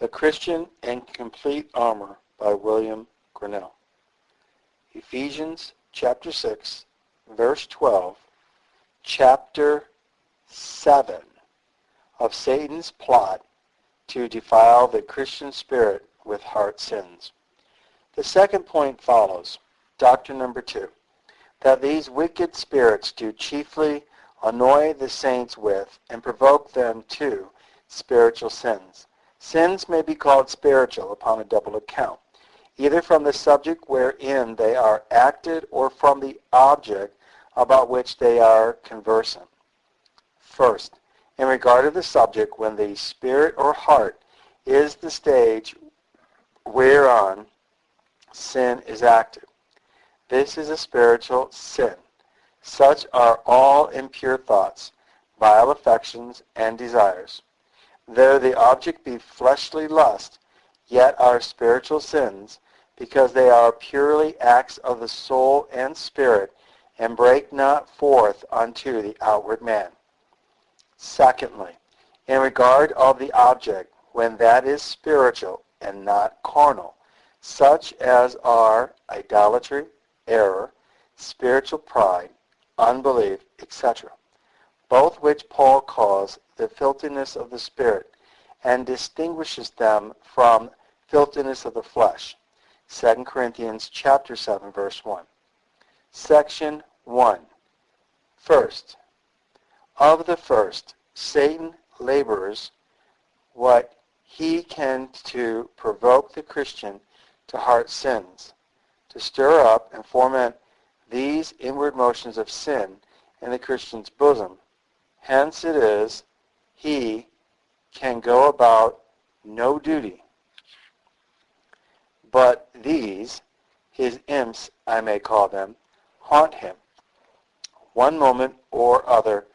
The Christian and Complete Armor by William Gurnall. Ephesians chapter 6, verse 12, chapter 7 of Satan's plot to defile the Christian spirit with heart sins. The second point follows, doctrine number 2, that these wicked spirits do chiefly annoy the saints with and provoke them to spiritual sins. Sins may be called spiritual upon a double account, either from the subject wherein they are acted or from the object about which they are conversant. First, in regard to the subject, when the spirit or heart is the stage whereon sin is acted. This is a spiritual sin. Such are all impure thoughts, vile affections, and desires. Though the object be fleshly lust, yet are spiritual sins, because they are purely acts of the soul and spirit, and break not forth unto the outward man. Secondly, in regard of the object, when that is spiritual and not carnal, such as are idolatry, error, spiritual pride, unbelief, etc., both which Paul calls the filthiness of the spirit, and distinguishes them from filthiness of the flesh. 2 Corinthians chapter 7, verse 1. Section 1. First, of the first, Satan labors what he can to provoke the Christian to heart sins, to stir up and foment these inward motions of sin in the Christian's bosom. Hence it is he can go about no duty, but these, his imps I may call them, haunt him. One moment or other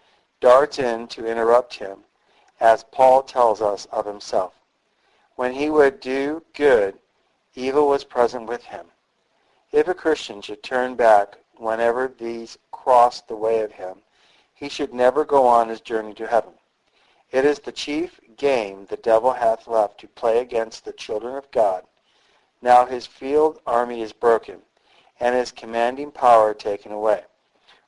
darts in to interrupt him, as Paul tells us of himself. When he would do good, evil was present with him. If a Christian should turn back whenever these cross the way of him, he should never go on his journey to heaven. It is the chief game the devil hath left to play against the children of God. Now his field army is broken, and his commanding power taken away,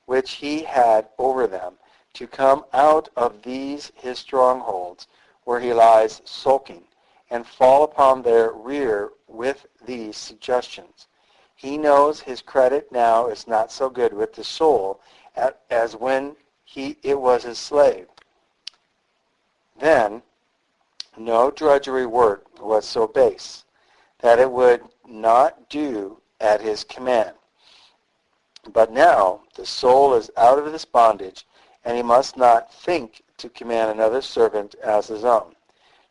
which he had over them, to come out of these his strongholds, where he lies sulking, and fall upon their rear with these suggestions. He knows his credit now is not so good with the soul as when it was his slave. Then no drudgery work was so base that it would not do at his command. But now the soul is out of this bondage, and he must not think to command another servant as his own.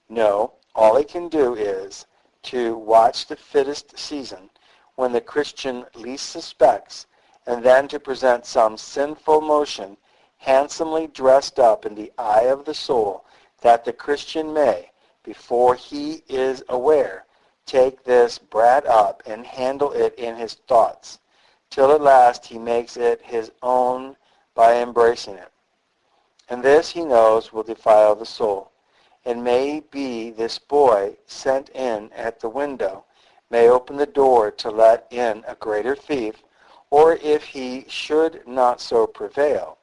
No, all he can do is to watch the fittest season, when the Christian least suspects, and then to present some sinful motion handsomely dressed up in the eye of the soul, that the Christian may, before he is aware, take this brat up and handle it in his thoughts, till at last he makes it his own by embracing it. And this he knows will defile the soul. And may be this boy sent in at the window may open the door to let in a greater thief, or if he should not so prevail,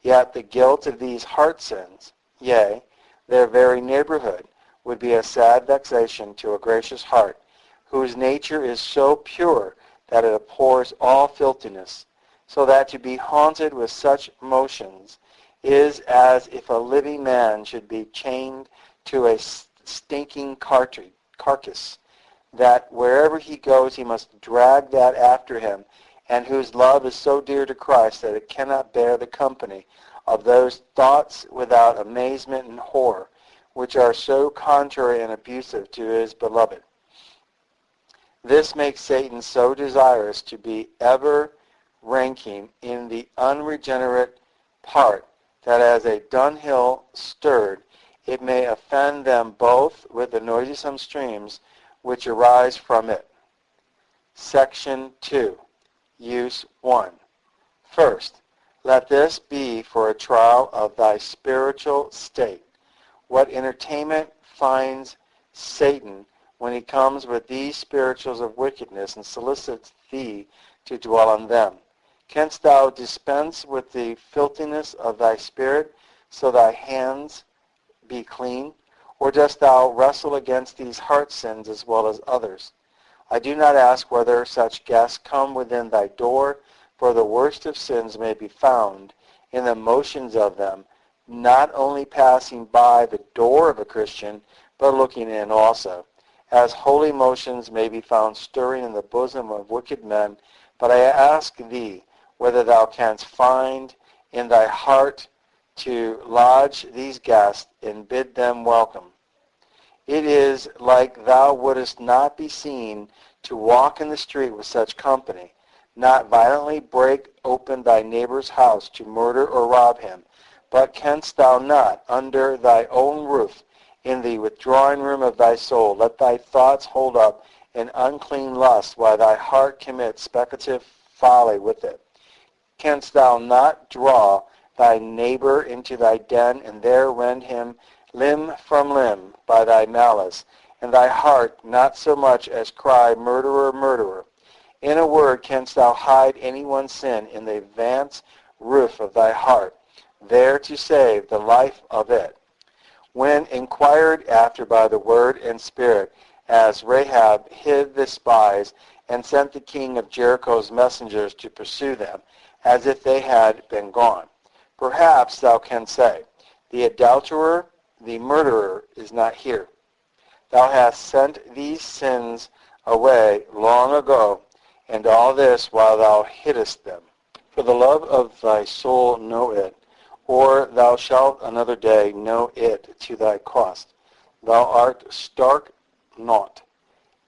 yet the guilt of these heart sins, yea, their very neighborhood, would be a sad vexation to a gracious heart, whose nature is so pure that it abhors all filthiness, so that to be haunted with such motions is as if a living man should be chained to a stinking carcass, that wherever he goes he must drag that after him, and whose love is so dear to Christ that it cannot bear the company of those thoughts without amazement and horror, which are so contrary and abusive to his beloved. This makes Satan so desirous to be ever ranking in the unregenerate part, that as a dunghill stirred, it may offend them both with the noisome streams which arise from it. Section 2. Use 1. First, let this be for a trial of thy spiritual state. What entertainment finds Satan, when he comes with these spirituals of wickedness and solicits thee to dwell on them? Canst thou dispense with the filthiness of thy spirit, so thy hands be clean? Or dost thou wrestle against these heart sins as well as others? I do not ask whether such guests come within thy door, for the worst of sins may be found in the motions of them, not only passing by the door of a Christian, but looking in also. As holy motions may be found stirring in the bosom of wicked men, but I ask thee whether thou canst find in thy heart to lodge these guests and bid them welcome. It is like thou wouldest not be seen to walk in the street with such company, not violently break open thy neighbor's house to murder or rob him, but canst thou not, under thy own roof, in the withdrawing room of thy soul, let thy thoughts hold up an unclean lust, while thy heart commits speculative folly with it? Canst thou not draw thy neighbor into thy den, and there rend him limb from limb by thy malice, and thy heart not so much as cry, murderer, murderer? In a word, canst thou hide any one's sin in the vance roof of thy heart, there to save the life of it? When inquired after by the word and spirit, as Rahab hid the spies and sent the king of Jericho's messengers to pursue them, as if they had been gone, perhaps thou canst say, the adulterer, the murderer is not here. Thou hast sent these sins away long ago, and all this while thou hiddest them. For the love of thy soul know it, or thou shalt another day know it to thy cost. Thou art stark naught.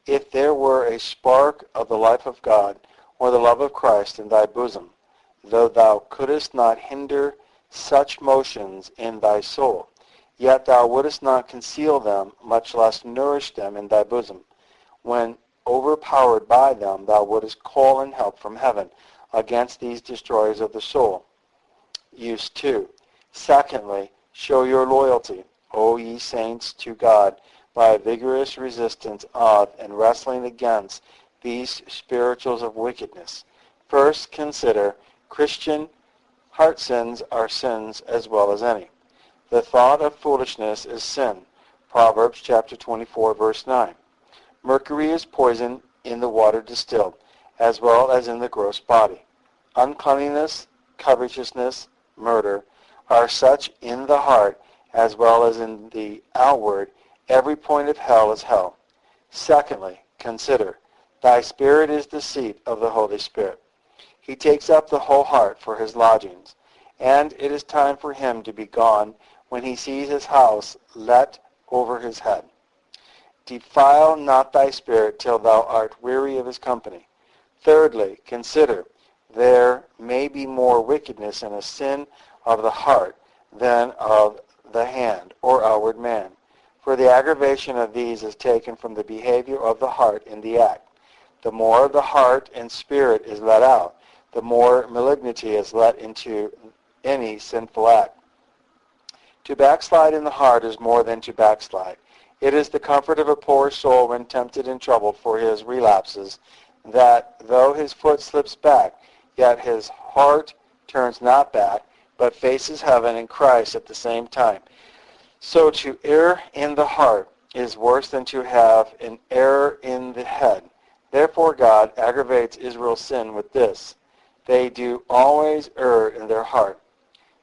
If there were a spark of the life of God, or the love of Christ in thy bosom, though thou couldest not hinder such motions in thy soul, yet thou wouldest not conceal them, much less nourish them in thy bosom. When overpowered by them, thou wouldest call in help from heaven against these destroyers of the soul. Use 2. Secondly, show your loyalty, O ye saints, to God, by a vigorous resistance of and wrestling against these spirituals of wickedness. First, consider Christian heart sins are sins as well as any. The thought of foolishness is sin. Proverbs chapter 24, verse 9. Mercury is poison in the water distilled, as well as in the gross body. Uncleanness, covetousness, murder are such in the heart as well as in the outward. Every point of hell is hell. Secondly, consider, thy spirit is the seat of the Holy Spirit. He takes up the whole heart for his lodgings, and it is time for him to be gone when he sees his house let over his head. Defile not thy spirit till thou art weary of his company. Thirdly, consider, there may be more wickedness in a sin of the heart than of the hand or outward man. For the aggravation of these is taken from the behavior of the heart in the act. The more the heart and spirit is let out, the more malignity is let into any sinful act. To backslide in the heart is more than to backslide. It is the comfort of a poor soul when tempted and troubled for his relapses, that though his foot slips back, yet his heart turns not back, but faces heaven and Christ at the same time. So to err in the heart is worse than to have an error in the head. Therefore God aggravates Israel's sin with this: they do always err in their heart.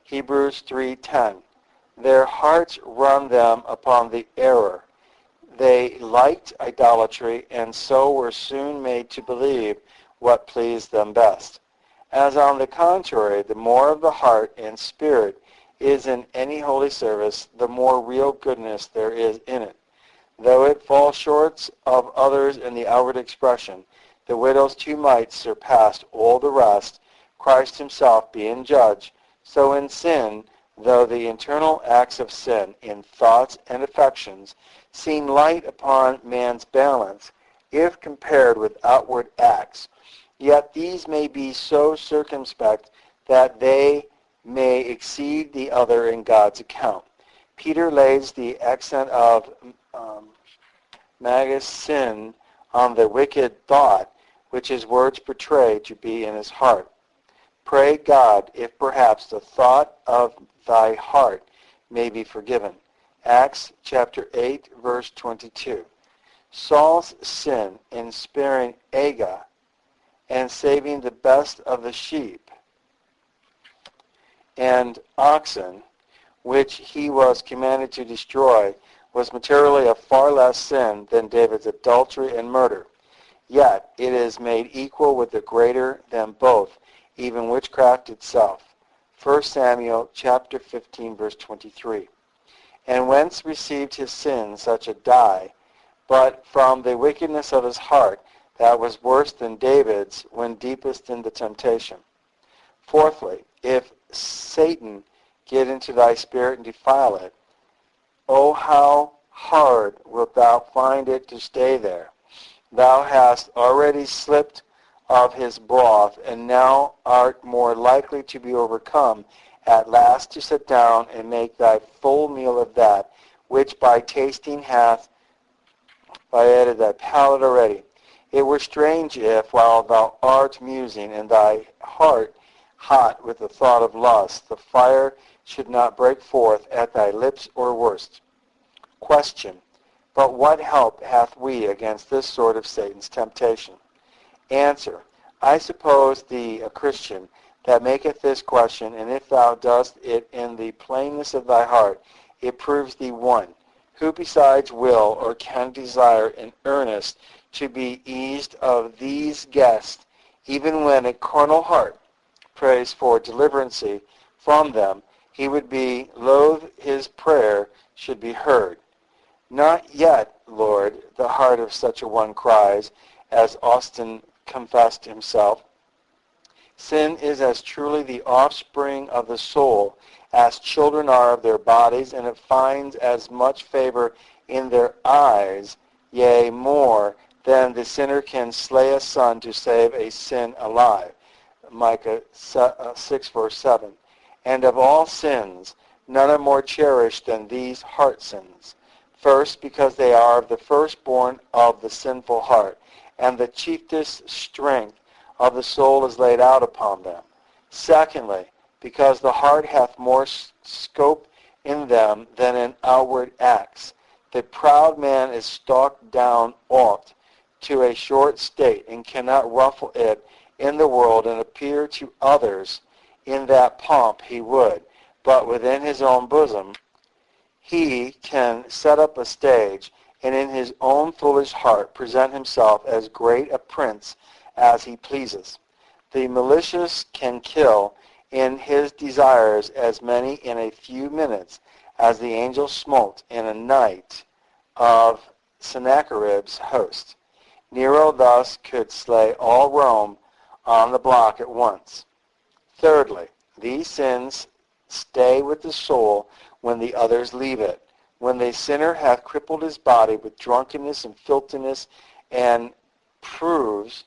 Hebrews 3:10. Their hearts run them upon the error. They liked idolatry, and so were soon made to believe what pleased them best. As on the contrary, the more of the heart and spirit is in any holy service, the more real goodness there is in it. Though it fall short of others in the outward expression, the widow's two mites surpassed all the rest, Christ himself being judge. So in sin, though the internal acts of sin in thoughts and affections seem light upon man's balance, if compared with outward acts, yet these may be so circumspect that they may exceed the other in God's account. Peter lays the accent of magis sin on the wicked thought which his words portray to be in his heart. Pray God if perhaps the thought of thy heart may be forgiven. Acts chapter 8, verse 22. Saul's sin in sparing Agag and saving the best of the sheep and oxen, which he was commanded to destroy, was materially a far less sin than David's adultery and murder. Yet it is made equal with the greater than both, even witchcraft itself. 1 Samuel chapter 15, verse 23. And whence received his sin such a die, but from the wickedness of his heart, that was worse than David's when deepest in the temptation. Fourthly, if Satan get into thy spirit and defile it, oh, how hard wilt thou find it to stay there. Thou hast already slipped of his broth, and now art more likely to be overcome at last to sit down and make thy full meal of that, which by tasting hath quieted thy palate already. It were strange if, while thou art musing, and thy heart hot with the thought of lust, the fire should not break forth at thy lips, or worse. Question. But what help hath we against this sort of Satan's temptation? Answer. I suppose thee a Christian that maketh this question, and if thou dost it in the plainness of thy heart, it proves thee one, who besides will or can desire in earnest to be eased of these guests, even when a carnal heart prays for deliverance from them, he would be loath his prayer should be heard. Not yet, Lord, the heart of such a one cries, as Austin confessed himself. Sin is as truly the offspring of the soul as children are of their bodies, and it finds as much favor in their eyes, yea, more, than the sinner can slay a son to save a sin alive. Micah 6, verse 7. And of all sins, none are more cherished than these heart sins. First, because they are of the firstborn of the sinful heart, and the chiefest strength of the soul is laid out upon them. Secondly, because the heart hath more scope in them than in outward acts. The proud man is stalked down oft to a short state, and cannot ruffle it in the world and appear to others in that pomp he would, but within his own bosom he can set up a stage, and in his own foolish heart present himself as great a prince as he pleases. The malicious can kill in his desires as many in a few minutes as the angel smote in a night of Sennacherib's host. Nero thus could slay all Rome on the block at once. Thirdly, these sins stay with the soul when the others leave it. When the sinner hath crippled his body with drunkenness and filthiness, and proves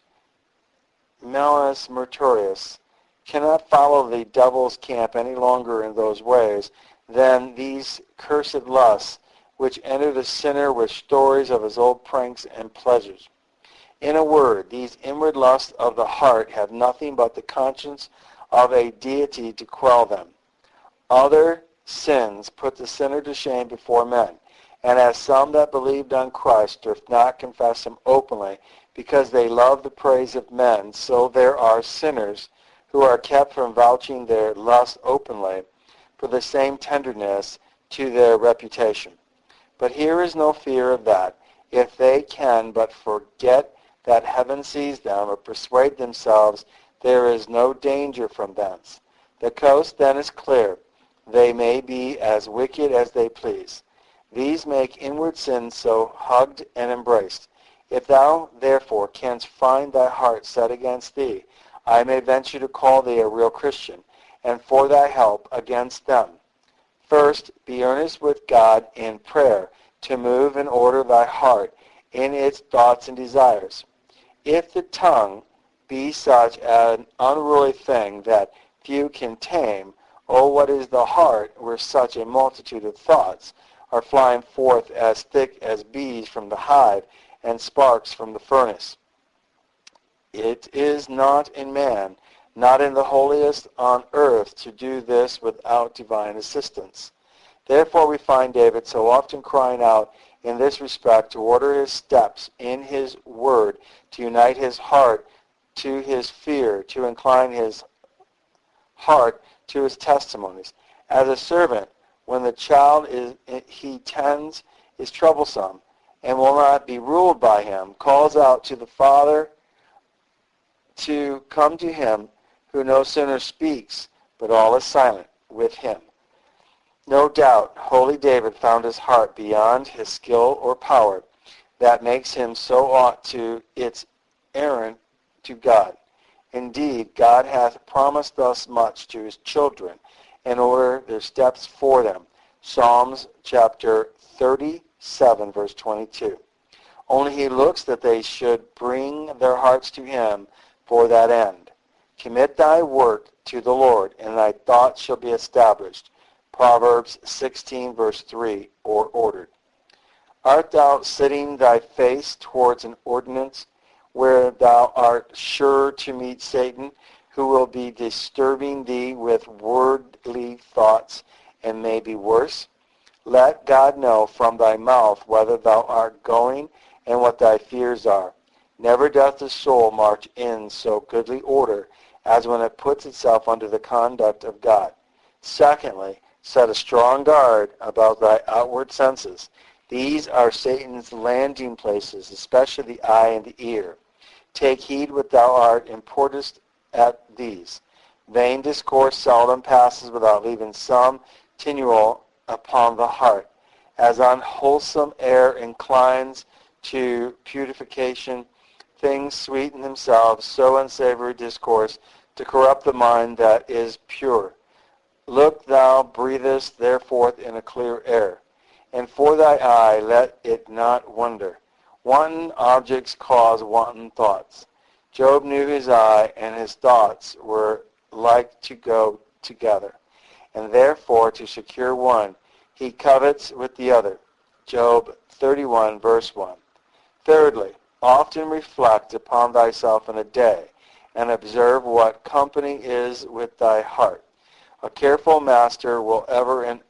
malus mertorius, cannot follow the devil's camp any longer in those ways, then these cursed lusts, which enter the sinner with stories of his old pranks and pleasures. In a word, these inward lusts of the heart have nothing but the conscience of a deity to quell them. Other sins put the sinner to shame before men, and as some that believed on Christ durst not confess him openly, because they love the praise of men, so there are sinners who are kept from vouching their lust openly for the same tenderness to their reputation. But here is no fear of that, if they can but forget that heaven sees them, or persuade themselves there is no danger from thence. The coast then is clear. They may be as wicked as they please. These make inward sins so hugged and embraced. If thou therefore canst find thy heart set against thee, I may venture to call thee a real Christian, and for thy help against them. First, be earnest with God in prayer to move and order thy heart in its thoughts and desires. If the tongue be such an unruly thing that few can tame, oh, what is the heart where such a multitude of thoughts? are flying forth as thick as bees from the hive and sparks from the furnace. It is not in man, not in the holiest on earth, to do this without divine assistance. Therefore we find David so often crying out in this respect to order his steps in his word, to unite his heart to his fear, to incline his heart to his testimonies. As a servant, when the child he tends is troublesome and will not be ruled by him, calls out to the father to come to him, who no sooner speaks, but all is silent with him. No doubt, holy David found his heart beyond his skill or power, that makes him so ought to its errand to God. Indeed, God hath promised thus much to his children, and order their steps for them. Psalms chapter 37, verse 22. Only he looks that they should bring their hearts to him for that end. Commit thy work to the Lord, and thy thoughts shall be established. Proverbs 16, verse 3, or ordered. Art thou setting thy face towards an ordinance where thou art sure to meet Satan, who will be disturbing thee with worldly thoughts, and may be worse? Let God know from thy mouth whether thou art going, and what thy fears are. Never doth the soul march in so goodly order as when it puts itself under the conduct of God. Secondly, set a strong guard about thy outward senses. These are Satan's landing places, especially the eye and the ear. Take heed what thou art, and portest at these. Vain discourse seldom passes without leaving some tinule upon the heart. As unwholesome air inclines to putrefaction, things sweeten themselves, so unsavory discourse to corrupt the mind that is pure. Look, thou breathest therefore in a clear air, and for thy eye let it not wander. Wanton objects cause wanton thoughts. Job knew his eye, and his thoughts were like to go together, and therefore to secure one, he covets with the other. Job 31, verse 1. Thirdly, often reflect upon thyself in a day, and observe what company is with thy heart. A careful master will ever and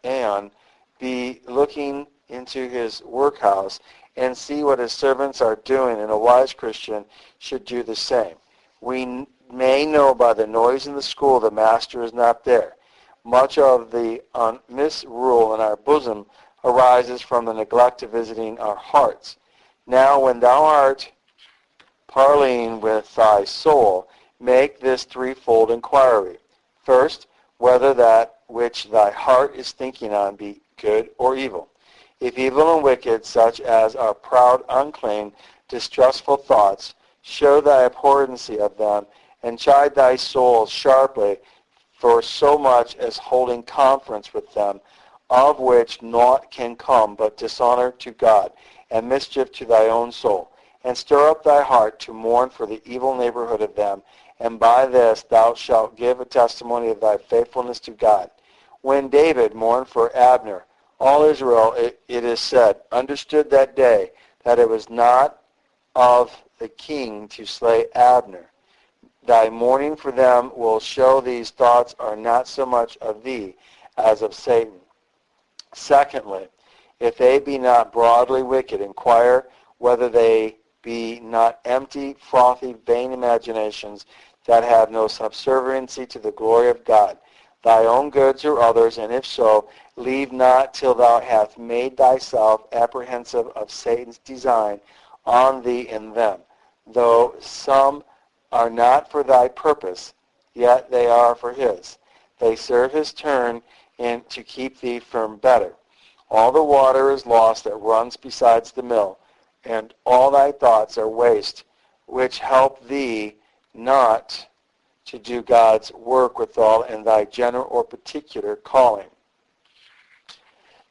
anon be looking into his workhouse and see what his servants are doing, and a wise Christian should do the same. We may know by the noise in the school the master is not there. Much of the misrule in our bosom arises from the neglect of visiting our hearts. Now when thou art parleying with thy soul, make this threefold inquiry. First, whether that which thy heart is thinking on be good or evil. If evil and wicked, such as are proud, unclean, distrustful thoughts, show thy abhorrency of them, and chide thy soul sharply for so much as holding conference with them, of which naught can come but dishonor to God, and mischief to thy own soul. And stir up thy heart to mourn for the evil neighborhood of them, and by this thou shalt give a testimony of thy faithfulness to God. When David mourned for Abner, all Israel, it is said, understood that day that it was not of the king to slay Abner. Thy mourning for them will show these thoughts are not so much of thee as of Satan. Secondly, if they be not broadly wicked, inquire whether they be not empty, frothy, vain imaginations that have no subserviency to the glory of God, thy own goods or others, and if so, leave not till thou hast made thyself apprehensive of Satan's design on thee and them. Though some are not for thy purpose, yet they are for his. They serve his turn and to keep thee from better. All the water is lost that runs besides the mill, and all thy thoughts are waste, which help thee not to do God's work withal in thy general or particular calling.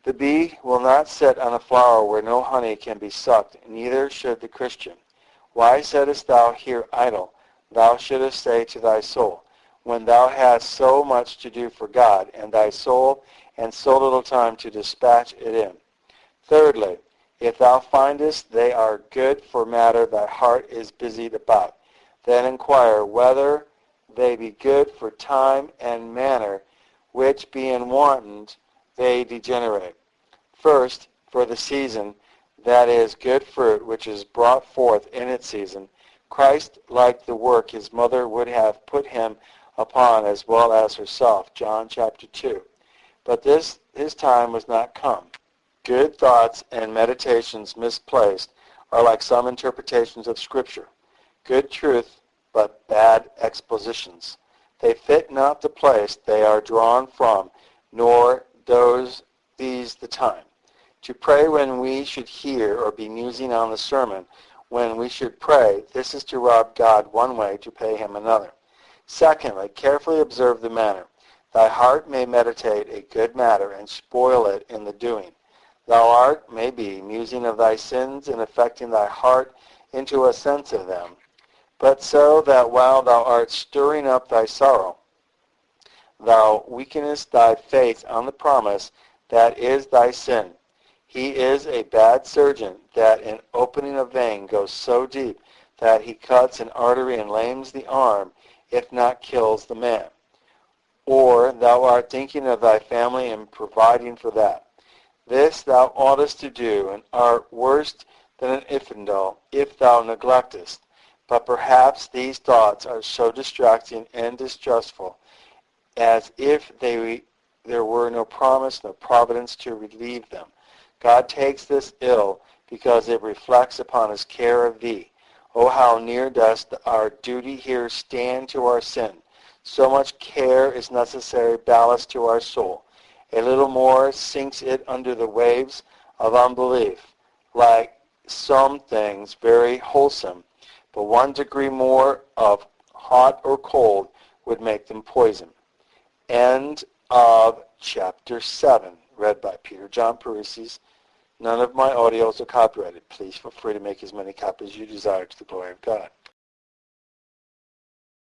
The bee will not sit on a flower where no honey can be sucked, neither should the Christian. Why sittest thou here idle? Thou shouldest say to thy soul, when thou hast so much to do for God, and thy soul and so little time to dispatch it in. Thirdly, if thou findest they are good for matter thy heart is busied about, then inquire whether they be good for time and manner, which being wanton, they degenerate. First, for the season, that is good fruit, which is brought forth in its season, Christ liked the work his mother would have put him upon as well as herself, John chapter 2. But his time was not come. Good thoughts and meditations misplaced are like some interpretations of Scripture. Good truth, but bad expositions. They fit not the place they are drawn from, nor these the time. To pray when we should hear or be musing on the sermon, when we should pray, this is to rob God one way, to pay him another. Secondly, carefully observe the manner. Thy heart may meditate a good matter and spoil it in the doing. Thou art, may be, musing of thy sins and affecting thy heart into a sense of them. But so that while thou art stirring up thy sorrow, thou weakenest thy faith on the promise that is thy sin. He is a bad surgeon that in opening a vein goes so deep that he cuts an artery and lames the arm, if not kills the man. Or thou art thinking of thy family and providing for that. This thou oughtest to do, and art worse than an infidel if thou neglectest. But perhaps these thoughts are so distracting and distressful, as if there were no promise, no providence to relieve them. God takes this ill because it reflects upon his care of thee. Oh, how near does our duty here stand to our sin. So much care is necessary ballast to our soul. A little more sinks it under the waves of unbelief, like some things very wholesome, but 1 degree more of hot or cold would make them poison. End of chapter 7, read by Peter John Parisi. None of my audios are copyrighted. Please feel free to make as many copies as you desire to the glory of God.